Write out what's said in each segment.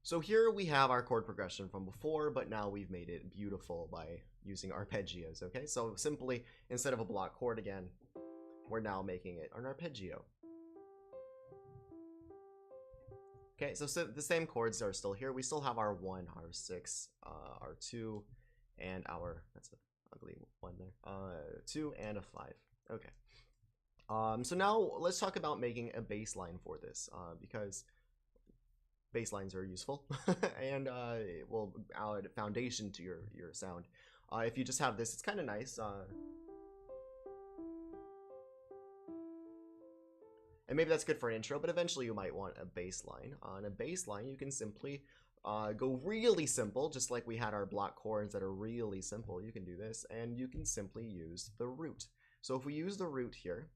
So here we have our chord progression from before, but now we've made it beautiful by using arpeggios, okay? So simply, instead of a block chord again, we're now making it an arpeggio. Okay, so the same chords are still here. We still have our 1, our 6, our 2, and our, that's an ugly one there, 2 and a 5. Okay. So now let's talk about making a bass line for this, because bass lines are useful and it will add a foundation to your sound. If you just have this, it's kind of nice. And maybe that's good for an intro, but eventually you might want a bass line. On a bass line, you can simply go really simple, just like we had our block chords that are really simple. You can do this, and you can simply use the root. So if we use the root here,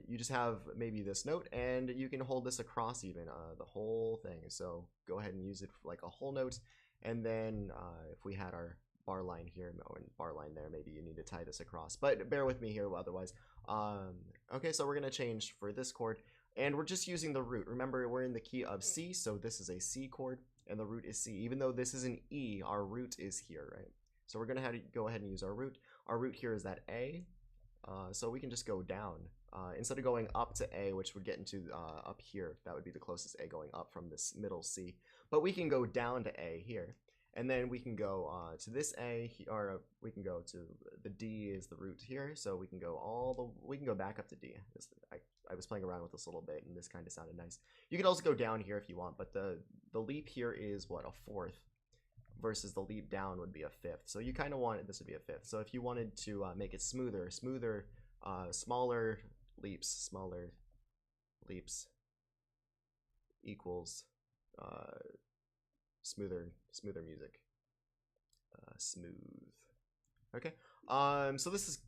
you just have maybe this note, and you can hold this across even the whole thing. So go ahead and use it like a whole note, and then if we had our bar line here and bar line there, maybe you need to tie this across, but bear with me here otherwise. Okay, so we're gonna change for this chord, and we're just using the root. Remember, we're in the key of C, so this is a C chord, and the root is C. Even though this is an E, our root is here, right? So we're gonna have to go ahead and use our root. Our root here is that A, so we can just go down. Instead of going up to A, which would get into up here, that would be the closest A going up from this middle C. But we can go down to A here, and then we can go to this A, or we can go to the D is the root here, so we can go we can go back up to D. I was playing around with this a little bit, and this kind of sounded nice. You can also go down here if you want, but the leap here is what, a fourth, versus the leap down would be a fifth. So you kind of wanted this would be a fifth. So if you wanted to make it smoother, smaller leaps equals smoother music. Smooth. Okay. So this is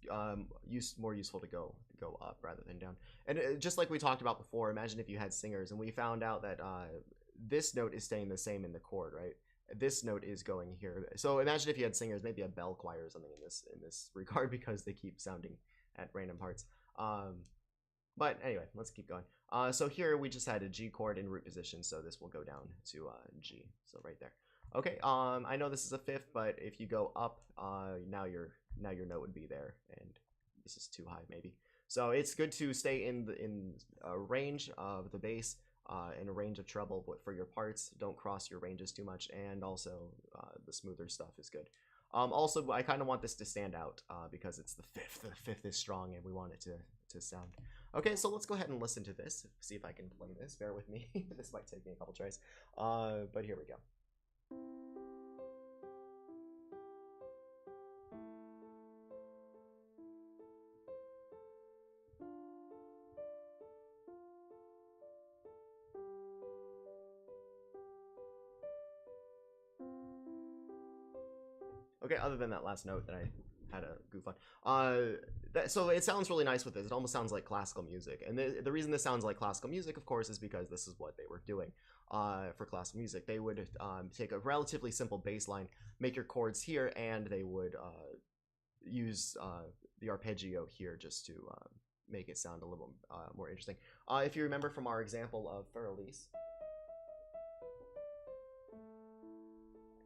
more useful to go up rather than down. And just like we talked about before, imagine if you had singers and we found out that this note is staying the same in the chord, right? This note is going here. So imagine if you had singers, maybe a bell choir or something in this regard, because they keep sounding at random parts. But anyway, let's keep going. So here we just had a G chord in root position, so this will go down to G. So right there. Okay. I know this is a fifth, but if you go up, now your note would be there, and this is too high maybe. So it's good to stay in a range of the bass, in a range of treble for your parts. Don't cross your ranges too much, and also the smoother stuff is good. Also, I kind of want this to stand out because it's the fifth. The fifth is strong, and we want it to sound. Okay, so let's go ahead and listen to this. See if I can play this. Bear with me. This might take me a couple tries, but here we go. Okay, other than that last note that I had a goof on. So it sounds really nice with this. It almost sounds like classical music. And the reason this sounds like classical music, of course, is because this is what they were doing for classical music. They would take a relatively simple bass line, make your chords here, and they would use the arpeggio here just to make it sound a little more interesting. If you remember from our example of Fur-Elise,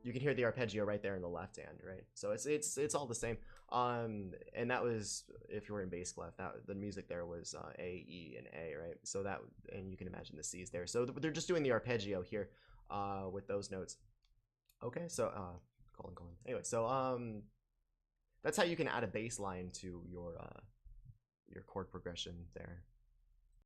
you can hear the arpeggio right there in the left hand, right? So it's all the same. And that was, if you were in bass clef, the music there was A, E, and A, right? So that, and you can imagine the C's there. So they're just doing the arpeggio here with those notes. Okay, so colon. Anyway, so that's how you can add a bass line to your chord progression there.